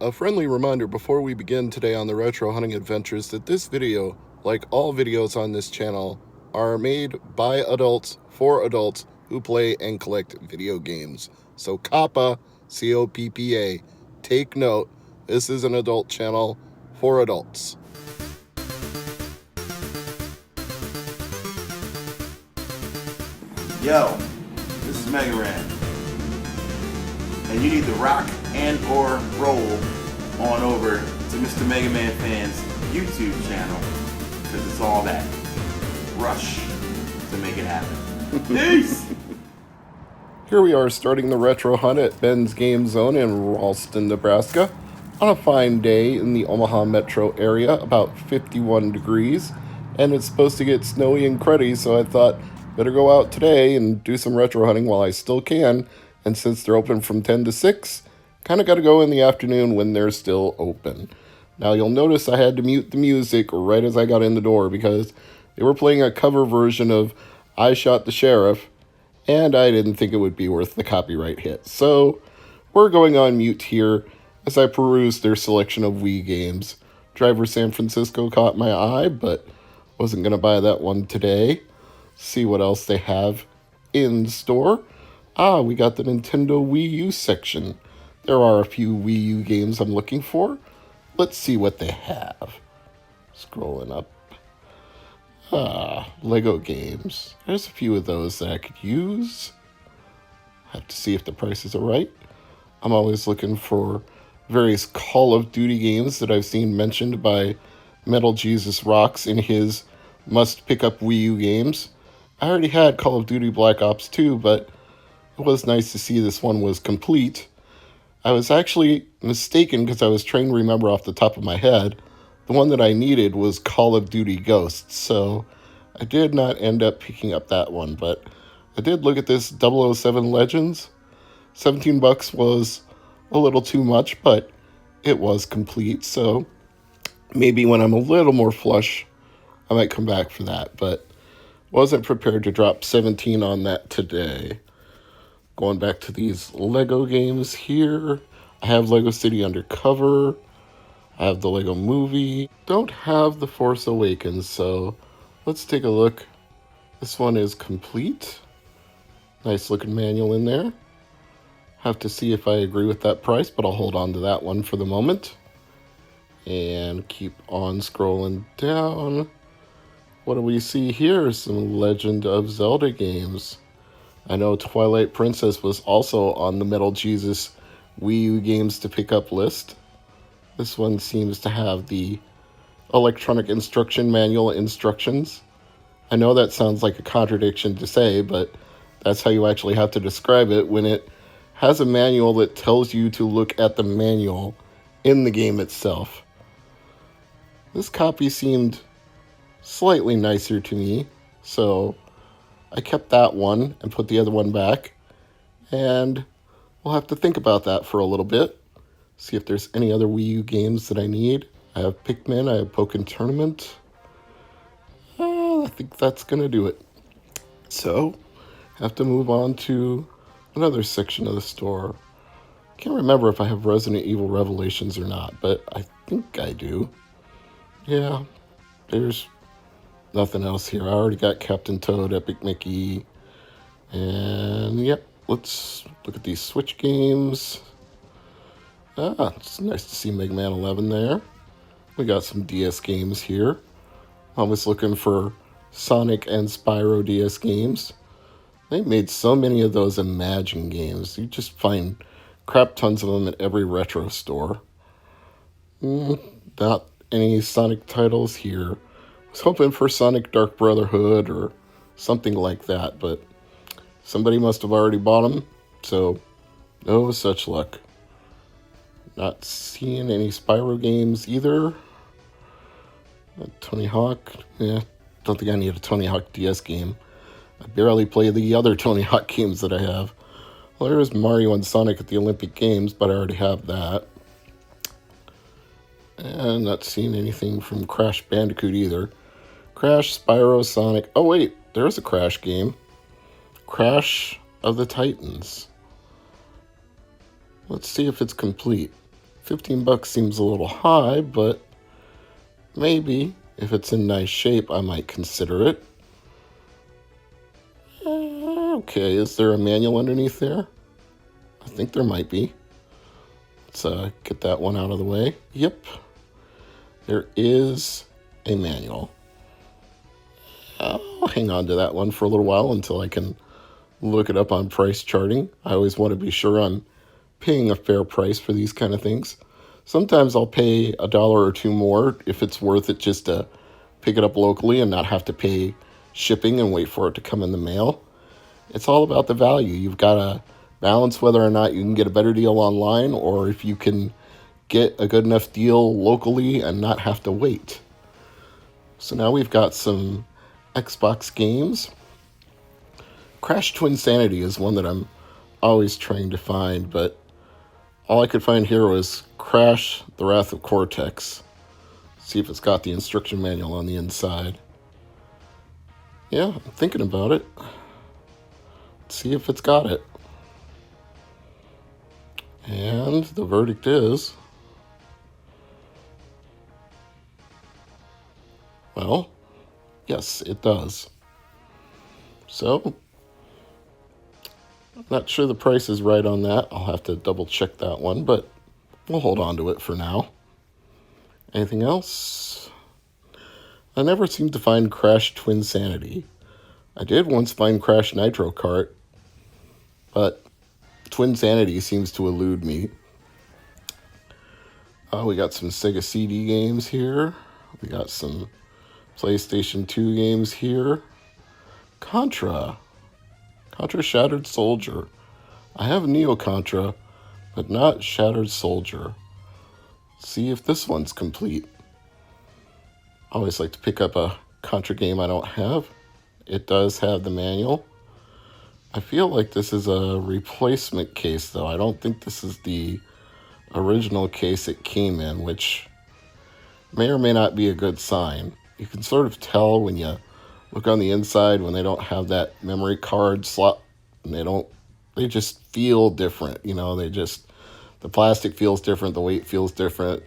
A friendly reminder before we begin today on the retro hunting adventures that this video, like all videos on this channel, are made by adults for adults who play and collect video games. So COPPA, C-O-P-P-A, take note, this is an adult channel for adults. Yo, this is MegaManFan, and you need to rock and or roll on over to Mr. MegaManFan's YouTube channel, because it's all that rush to make it happen. Peace! Here we are starting the retro hunt at Ben's Game Zone in Ralston, Nebraska, on a fine day in the Omaha metro area, about 51 degrees, and it's supposed to get snowy and cruddy, so I thought better go out today and do some retro hunting while I still can, and since they're open from 10 to 6, kind of got to go in the afternoon when they're still open. Now you'll notice I had to mute the music right as I got in the door because they were playing a cover version of I Shot the Sheriff, and I didn't think it would be worth the copyright hit. So we're going on mute here as I peruse their selection of Wii games. Driver San Francisco caught my eye, but wasn't going to buy that one today. See what else they have in store. We got the Nintendo Wii U section. There are a few Wii U games I'm looking for. Let's see what they have. Scrolling up. Lego games. There's a few of those that I could use. Have to see if the prices are right. I'm always looking for various Call of Duty games that I've seen mentioned by Metal Jesus Rocks in his must pick up Wii U games. I already had Call of Duty Black Ops 2, but it was nice to see this one was complete. I was actually mistaken because I was trying to remember off the top of my head. The one that I needed was Call of Duty Ghosts, so I did not end up picking up that one, but I did look at this 007 Legends. $17 was a little too much, but it was complete, so maybe when I'm a little more flush, I might come back for that, but wasn't prepared to drop 17 on that today. Going back to these Lego games here. I have Lego City Undercover. I have the Lego Movie. Don't have the Force Awakens, so let's take a look. This one is complete. Nice looking manual in there. Have to see if I agree with that price, but I'll hold on to that one for the moment. And keep on scrolling down. What do we see here? Some Legend of Zelda games. I know Twilight Princess was also on the Metal Jesus Wii U games to pick up list. This one seems to have the electronic instruction manual instructions. I know that sounds like a contradiction to say, but that's how you actually have to describe it when it has a manual that tells you to look at the manual in the game itself. This copy seemed slightly nicer to me, so I kept that one and put the other one back, and we'll have to think about that for a little bit, see if there's any other Wii U games that I need. I have Pikmin, I have Pokken Tournament. I think that's going to do it. So, have to move on to another section of the store. Can't remember if I have Resident Evil Revelations or not, but I think I do. Yeah, there's nothing else here. I already got Captain Toad, Epic Mickey, and yep, let's look at these Switch games. It's nice to see Mega Man 11 there. We got some DS games here. I was looking for Sonic and Spyro DS games. They made so many of those Imagine games. You just find crap tons of them at every retro store. Not any Sonic titles here. I was hoping for Sonic Dark Brotherhood or something like that, but somebody must have already bought them, so no such luck. Not seeing any Spyro games either. Tony Hawk, don't think I need a Tony Hawk DS game. I barely play the other Tony Hawk games that I have. Well, there's Mario and Sonic at the Olympic Games, but I already have that. And not seeing anything from Crash Bandicoot either. Crash, Spyro, Sonic. Oh wait, there's a Crash game. Crash of the Titans. Let's see if it's complete. $15 seems a little high, but maybe if it's in nice shape, I might consider it. Okay, is there a manual underneath there? I think there might be. Let's get that one out of the way. Yep, there is a manual. I'll hang on to that one for a little while until I can look it up on price charting. I always want to be sure I'm paying a fair price for these kind of things. Sometimes I'll pay $1 or $2 more if it's worth it just to pick it up locally and not have to pay shipping and wait for it to come in the mail. It's all about the value. You've got to balance whether or not you can get a better deal online or if you can get a good enough deal locally and not have to wait. So now we've got some Xbox games. Crash Twinsanity is one that I'm always trying to find, but all I could find here was Crash the Wrath of Cortex. See if it's got the instruction manual on the inside. Yeah, I'm thinking about it. Let's see if it's got it. And the verdict is, well, yes, it does. So, I'm not sure the price is right on that. I'll have to double check that one, but we'll hold on to it for now. Anything else? I never seem to find Crash Twinsanity. I did once find Crash Nitro Kart, but Twinsanity seems to elude me. We got some Sega CD games here. We got some PlayStation 2 games here. Contra Shattered Soldier. I have Neo Contra, but not Shattered Soldier. See if this one's complete. I always like to pick up a Contra game I don't have. It does have the manual. I feel like this is a replacement case, though. I don't think this is the original case it came in, which may or may not be a good sign. You can sort of tell when you look on the inside when they don't have that memory card slot, and they just feel different. You know, the plastic feels different, the weight feels different.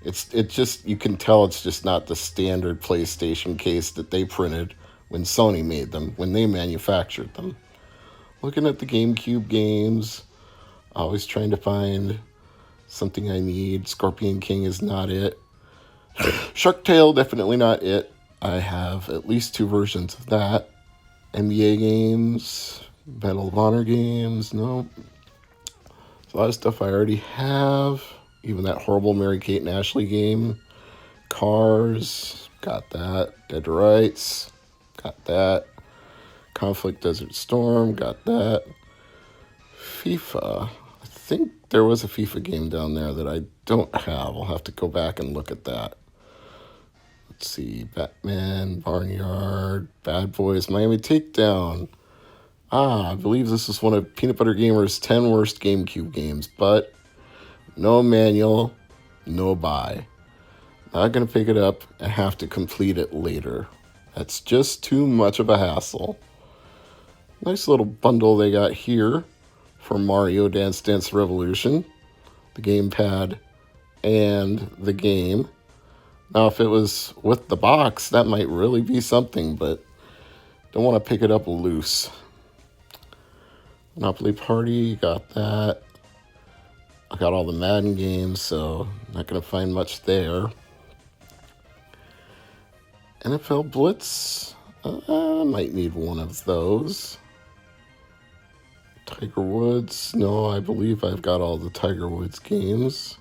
You can tell it's just not the standard PlayStation case that they printed when Sony made them, when they manufactured them. Looking at the GameCube games, always trying to find something I need. Scorpion King is not it. Shark Tale, definitely not it. I have at least 2 versions of that. NBA games, Medal of Honor games, no. There's a lot of stuff I already have. Even that horrible Mary-Kate and Ashley game. Cars, got that. Dead to Rights, got that. Conflict Desert Storm, got that. FIFA, I think there was a FIFA game down there that I don't have. I'll have to go back and look at that. Let's see, Batman, Barnyard, Bad Boys, Miami Takedown. I believe this is one of Peanut Butter Gamer's 10 worst GameCube games, but no manual, no buy. Not going to pick it up and have to complete it later. That's just too much of a hassle. Nice little bundle they got here for Mario Dance Dance Revolution. The gamepad and the game. Now, if it was with the box, that might really be something, but don't want to pick it up loose. Monopoly Party, got that. I got all the Madden games, so not going to find much there. NFL Blitz, I might need one of those. Tiger Woods, no, I believe I've got all the Tiger Woods games.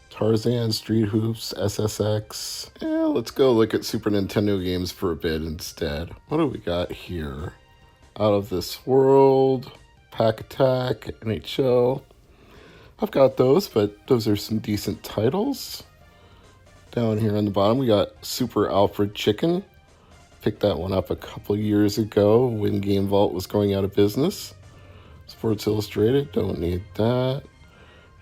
Tarzan, Street Hoops, SSX. Let's go look at Super Nintendo games for a bit instead. What do we got here? Out of This World, Pack Attack, NHL. I've got those, but those are some decent titles. Down here on the bottom, we got Super Alfred Chicken. Picked that one up a couple years ago when Game Vault was going out of business. Sports Illustrated, don't need that.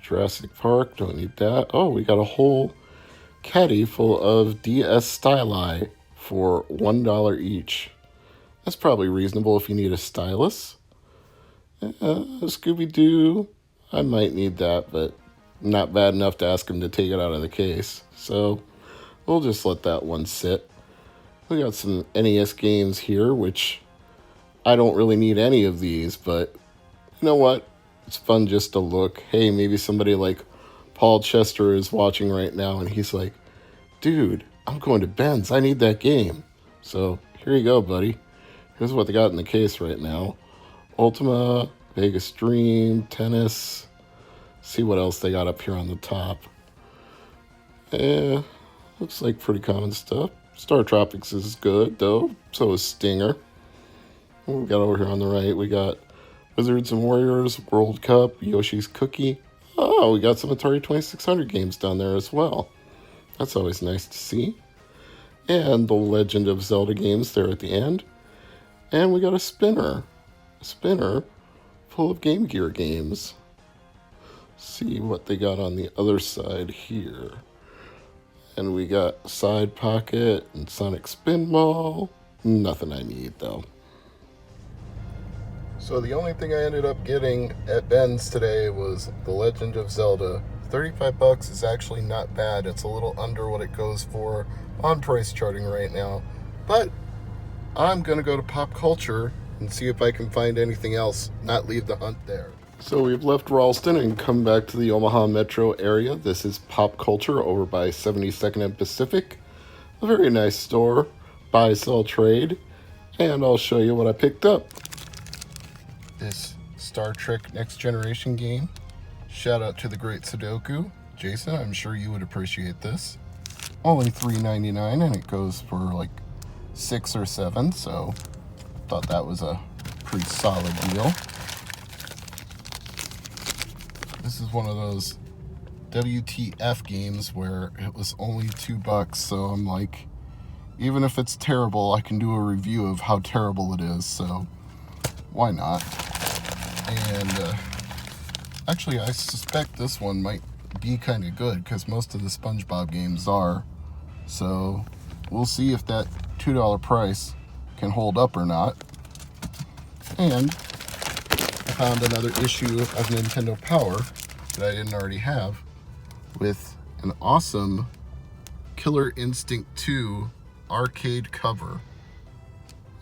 Jurassic Park, don't need that. Oh, we got a whole caddy full of DS Styli for $1 each. That's probably reasonable if you need a stylus. Scooby-Doo, I might need that, but not bad enough to ask him to take it out of the case. So we'll just let that one sit. We got some NES games here, which I don't really need any of these, but you know what? It's fun just to look. Hey, maybe somebody like Paul Chester is watching right now and he's like, dude, I'm going to Ben's. I need that game. So here you go, buddy. Here's what they got in the case right now. Ultima, Vegas Dream, Tennis. See what else they got up here on the top. Looks like pretty common stuff. Star Tropics is good, though. So is Stinger. What we got over here on the right? We got Wizards and Warriors, World Cup, Yoshi's Cookie. Oh, we got some Atari 2600 games down there as well. That's always nice to see. And the Legend of Zelda games there at the end. And we got a spinner. A spinner full of Game Gear games. See what they got on the other side here. And we got Side Pocket and Sonic Spinball. Nothing I need though. So the only thing I ended up getting at Ben's today was The Legend of Zelda. $35 is actually not bad. It's a little under what it goes for on price charting right now. But I'm going to go to Pop Culture and see if I can find anything else, not leave the hunt there. So we've left Ralston and come back to the Omaha metro area. This is Pop Culture over by 72nd and Pacific. A very nice store, buy, sell, trade. And I'll show you what I picked up. This Star Trek Next Generation game. Shout out to the great Sudoku. Jason, I'm sure you would appreciate this. Only $3.99 and it goes for like 6 or 7, so thought that was a pretty solid deal. This is one of those WTF games where it was only $2, so I'm like, even if it's terrible, I can do a review of how terrible it is, so why not? And actually, I suspect this one might be kind of good because most of the SpongeBob games are. So we'll see if that $2 price can hold up or not. And I found another issue of Nintendo Power that I didn't already have with an awesome Killer Instinct 2 arcade cover.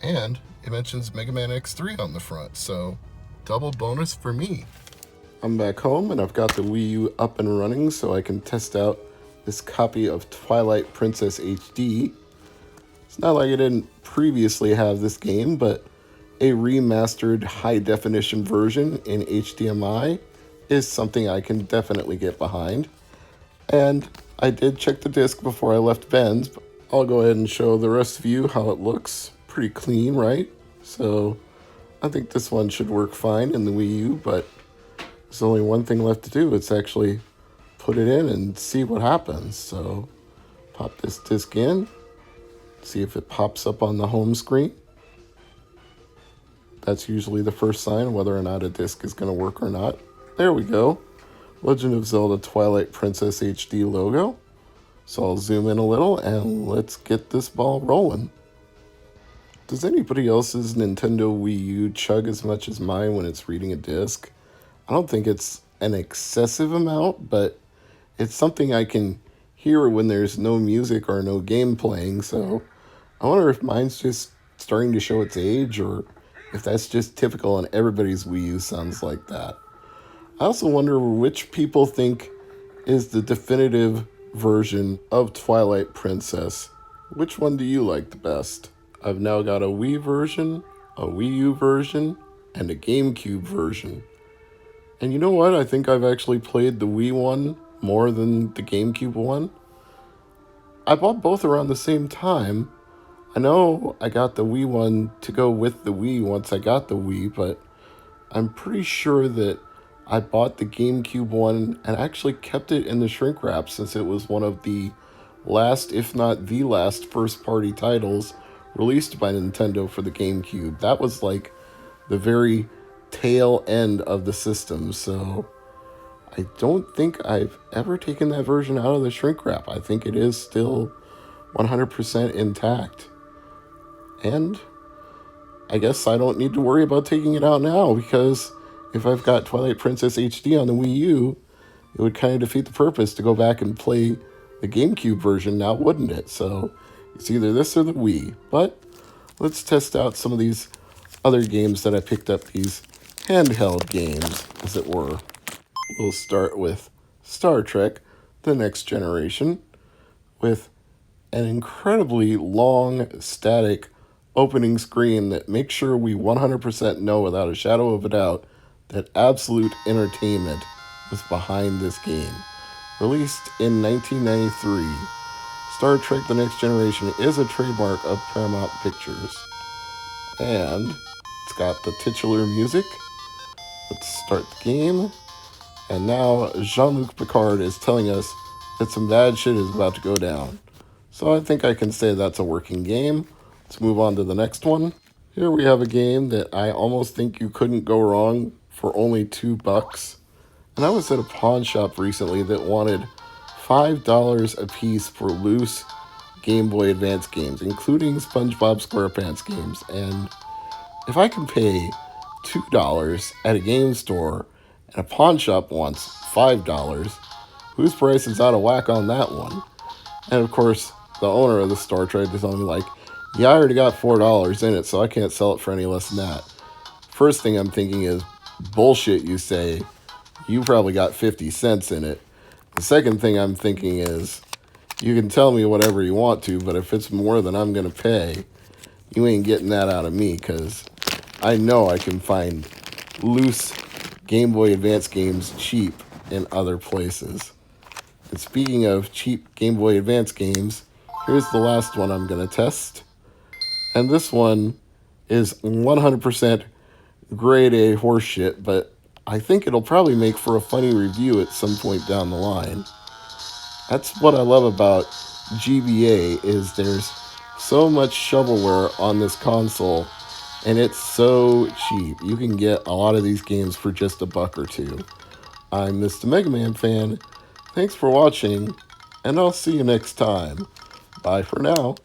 And it mentions Mega Man X3 on the front, so double bonus for me. I'm back home and I've got the Wii U up and running so I can test out this copy of Twilight Princess HD. It's not like I didn't previously have this game, but a remastered high-definition version in HDMI is something I can definitely get behind. And I did check the disc before I left Ben's. I'll go ahead and show the rest of you how it looks. Pretty clean, right? So I think this one should work fine in the Wii U, but there's only one thing left to do. It's actually put it in and see what happens. So pop this disc in, see if it pops up on the home screen. That's usually the first sign whether or not a disc is going to work or not. There we go. Legend of Zelda Twilight Princess HD logo. So I'll zoom in a little and let's get this ball rolling. Does anybody else's Nintendo Wii U chug as much as mine when it's reading a disc? I don't think it's an excessive amount, but it's something I can hear when there's no music or no game playing, so I wonder if mine's just starting to show its age or if that's just typical and everybody's Wii U sounds like that. I also wonder which people think is the definitive version of Twilight Princess. Which one do you like the best? I've now got a Wii version, a Wii U version, and a GameCube version. And you know what? I think I've actually played the Wii one more than the GameCube one. I bought both around the same time. I know I got the Wii one to go with the Wii once I got the Wii, but I'm pretty sure that I bought the GameCube one and actually kept it in the shrink wrap since it was one of the last, if not the last, first-party titles released by Nintendo for the GameCube. That was like the very tail end of the system, so I don't think I've ever taken that version out of the shrink wrap. I think it is still 100% intact. And I guess I don't need to worry about taking it out now because if I've got Twilight Princess HD on the Wii U, it would kind of defeat the purpose to go back and play the GameCube version now, wouldn't it? So it's either this or the Wii. But let's test out some of these other games that I picked up, these handheld games, as it were. We'll start with Star Trek, The Next Generation, with an incredibly long, static opening screen that makes sure we 100% know without a shadow of a doubt that absolute entertainment was behind this game. Released in 1993, Star Trek The Next Generation is a trademark of Paramount Pictures. And it's got the titular music. Let's start the game. And now Jean-Luc Picard is telling us that some bad shit is about to go down. So I think I can say that's a working game. Let's move on to the next one. Here we have a game that I almost think you couldn't go wrong for only $2. And I was at a pawn shop recently that wanted $5 a piece for loose Game Boy Advance games, including SpongeBob SquarePants games. And if I can pay $2 at a game store and a pawn shop wants $5, whose price is out of whack on that one? And of course, the owner of the store tried to tell me, like, yeah, I already got $4 in it, so I can't sell it for any less than that. First thing I'm thinking is, bullshit, you say. You probably got 50 cents in it. The second thing I'm thinking is, you can tell me whatever you want to, but if it's more than I'm going to pay, you ain't getting that out of me, because I know I can find loose Game Boy Advance games cheap in other places. And speaking of cheap Game Boy Advance games, here's the last one I'm going to test. And this one is 100% grade A horseshit, but I think it'll probably make for a funny review at some point down the line. That's what I love about GBA, is there's so much shovelware on this console, and it's so cheap. You can get a lot of these games for just $1 or $2. I'm Mr. MegaManFan. Thanks for watching, and I'll see you next time. Bye for now.